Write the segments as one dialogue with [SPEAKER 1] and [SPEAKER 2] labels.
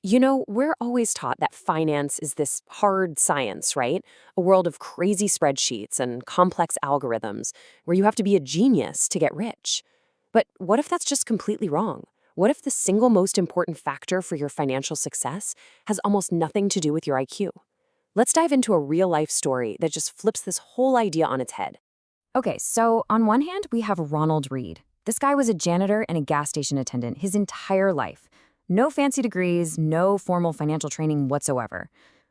[SPEAKER 1] We're always taught that finance is this hard science, right? A world of crazy spreadsheets and complex algorithms where you have to be a genius to get rich. But what if that's just completely wrong? What if the single most important factor for your financial success has almost nothing to do with your IQ? Let's dive into a real life story that just flips this whole idea on its head.
[SPEAKER 2] Okay, so on one hand, we have Ronald Read. This guy was a janitor and a gas station attendant his entire life. No fancy degrees, no formal financial training whatsoever.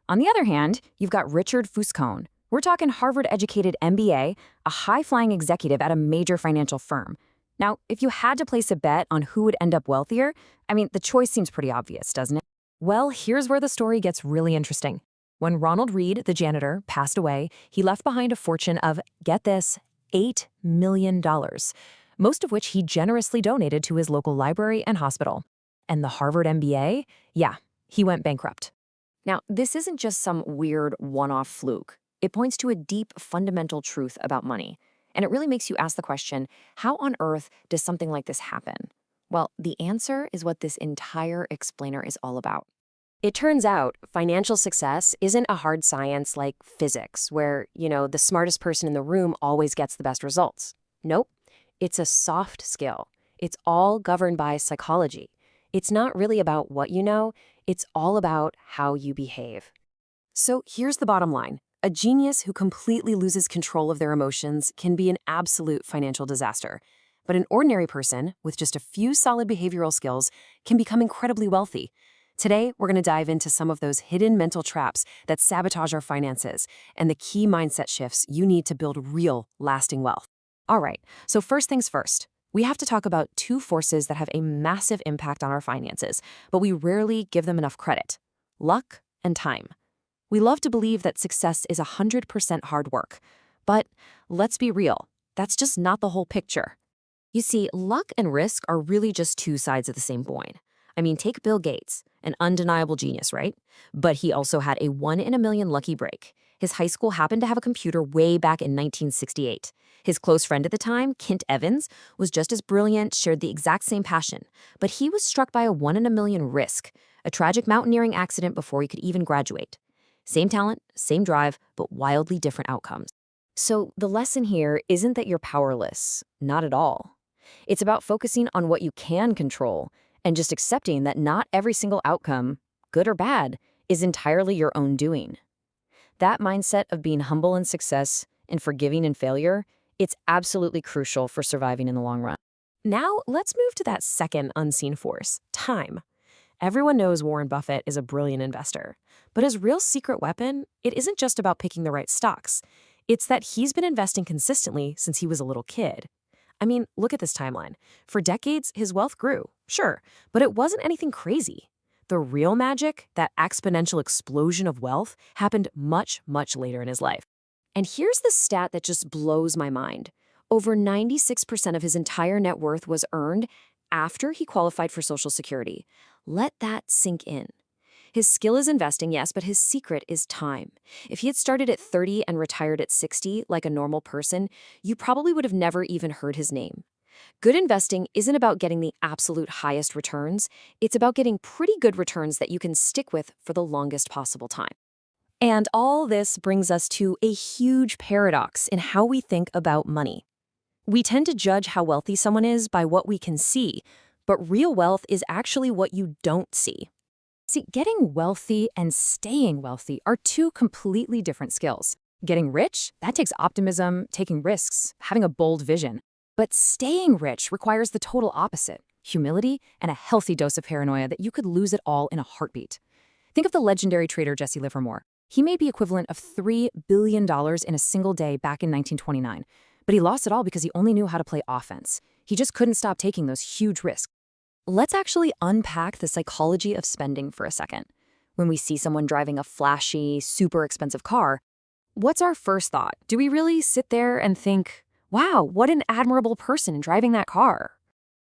[SPEAKER 2] On the other hand, you've got Richard Fuscone. We're talking Harvard-educated MBA, a high-flying executive at a major financial firm. Now, if you had to place a bet on who would end up wealthier, the choice seems pretty obvious, doesn't it?
[SPEAKER 1] Well, here's where the story gets really interesting. When Ronald Read, the janitor, passed away, he left behind a fortune of, get this, $8 million, most of which he generously donated to his local library and hospital. And the Harvard MBA? Yeah, he went bankrupt. Now, this isn't just some weird one-off fluke. It points to a deep, fundamental truth about money. And it really makes you ask the question, how on earth does something like this happen? Well, the answer is what this entire explainer is all about. It turns out financial success isn't a hard science like physics, where, the smartest person in the room always gets the best results. Nope, it's a soft skill. It's all governed by psychology. It's not really about what you know, it's all about how you behave. So here's the bottom line. A genius who completely loses control of their emotions can be an absolute financial disaster. But an ordinary person with just a few solid behavioral skills can become incredibly wealthy. Today, we're going to dive into some of those hidden mental traps that sabotage our finances and the key mindset shifts you need to build real, lasting wealth. All right, so first things first. We have to talk about two forces that have a massive impact on our finances, but we rarely give them enough credit: luck and time. We love to believe that success is 100% hard work, but let's be real, that's just not the whole picture. You see, luck and risk are really just two sides of the same coin. Take Bill Gates, an undeniable genius, right? But he also had a 1 in a million lucky break. His high school happened to have a computer way back in 1968. His close friend at the time, Kent Evans, was just as brilliant, shared the exact same passion. But he was struck by a 1 in a million risk, a tragic mountaineering accident before he could even graduate. Same talent, same drive, but wildly different outcomes. So the lesson here isn't that you're powerless, not at all. It's about focusing on what you can control and just accepting that not every single outcome, good or bad, is entirely your own doing. That mindset of being humble in success and forgiving in failure, it's absolutely crucial for surviving in the long run. Now, let's move to that second unseen force, time. Everyone knows Warren Buffett is a brilliant investor, but his real secret weapon, it isn't just about picking the right stocks. It's that he's been investing consistently since he was a little kid. Look at this timeline. For decades, his wealth grew, sure, but it wasn't anything crazy. The real magic, that exponential explosion of wealth, happened much, much later in his life. And here's the stat that just blows my mind. Over 96% of his entire net worth was earned after he qualified for Social Security. Let that sink in. His skill is investing, yes, but his secret is time. If he had started at 30 and retired at 60, like a normal person, you probably would have never even heard his name. Good investing isn't about getting the absolute highest returns. It's about getting pretty good returns that you can stick with for the longest possible time. And all this brings us to a huge paradox in how we think about money. We tend to judge how wealthy someone is by what we can see, but real wealth is actually what you don't see. See, getting wealthy and staying wealthy are two completely different skills. Getting rich, that takes optimism, taking risks, having a bold vision. But staying rich requires the total opposite: humility and a healthy dose of paranoia that you could lose it all in a heartbeat. Think of the legendary trader Jesse Livermore. He made the equivalent of $3 billion in a single day back in 1929. But he lost it all because he only knew how to play offense. He just couldn't stop taking those huge risks. Let's actually unpack the psychology of spending for a second. When we see someone driving a flashy, super expensive car, what's our first thought? Do we really sit there and think, wow, what an admirable person driving that car?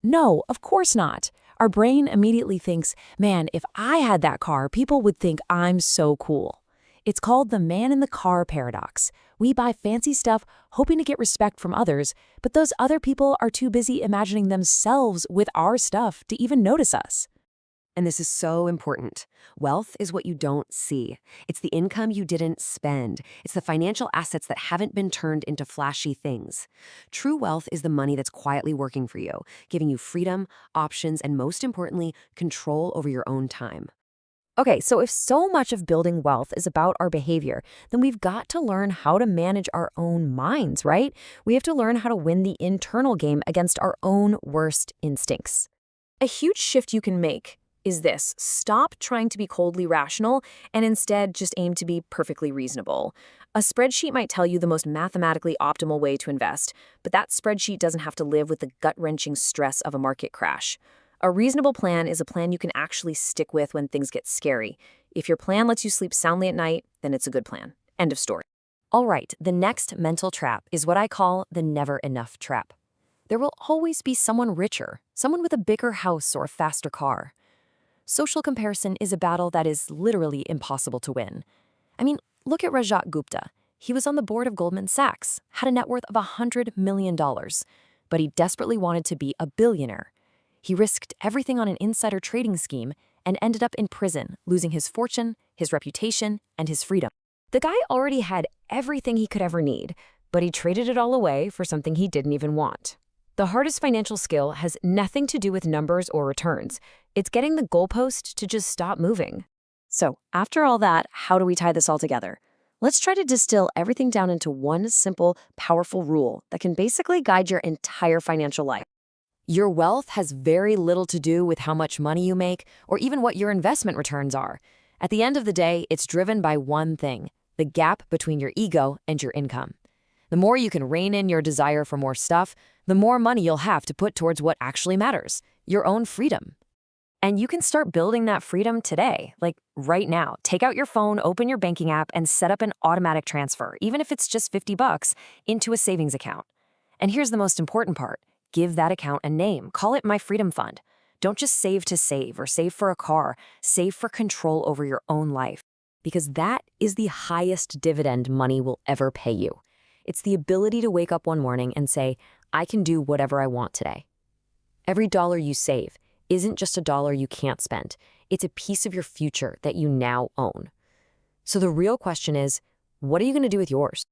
[SPEAKER 1] No, of course not. Our brain immediately thinks, man, if I had that car, people would think I'm so cool. It's called the man in the car paradox. We buy fancy stuff hoping to get respect from others, but those other people are too busy imagining themselves with our stuff to even notice us.
[SPEAKER 3] And this is so important. Wealth is what you don't see. It's the income you didn't spend. It's the financial assets that haven't been turned into flashy things. True wealth is the money that's quietly working for you, giving you freedom, options, and most importantly, control over your own time.
[SPEAKER 2] Okay, so if so much of building wealth is about our behavior, then we've got to learn how to manage our own minds, right? We have to learn how to win the internal game against our own worst instincts. A huge shift you can make is this: stop trying to be coldly rational and instead just aim to be perfectly reasonable. A spreadsheet might tell you the most mathematically optimal way to invest, but that spreadsheet doesn't have to live with the gut-wrenching stress of a market crash. A reasonable plan is a plan you can actually stick with when things get scary. If your plan lets you sleep soundly at night, then it's a good plan. End of story.
[SPEAKER 1] All right, the next mental trap is what I call the never enough trap. There will always be someone richer, someone with a bigger house or a faster car. Social comparison is a battle that is literally impossible to win. I mean, look at Rajat Gupta. He was on the board of Goldman Sachs, had a net worth of $100 million, but he desperately wanted to be a billionaire. He risked everything on an insider trading scheme and ended up in prison, losing his fortune, his reputation, and his freedom. The guy already had everything he could ever need, but he traded it all away for something he didn't even want. The hardest financial skill has nothing to do with numbers or returns. It's getting the goalpost to just stop moving.
[SPEAKER 2] So, after all that, how do we tie this all together? Let's try to distill everything down into one simple, powerful rule that can basically guide your entire financial life.
[SPEAKER 1] Your wealth has very little to do with how much money you make or even what your investment returns are. At the end of the day, it's driven by one thing: the gap between your ego and your income. The more you can rein in your desire for more stuff, the more money you'll have to put towards what actually matters, your own freedom. And you can start building that freedom today, like right now. Take out your phone, open your banking app, and set up an automatic transfer, even if it's just $50, into a savings account. And here's the most important part: give that account a name. Call it My Freedom Fund. Don't just save to save or save for a car. Save for control over your own life, because that is the highest dividend money will ever pay you. It's the ability to wake up one morning and say, I can do whatever I want today. Every dollar you save isn't just a dollar you can't spend. It's a piece of your future that you now own. So the real question is, what are you going to do with yours?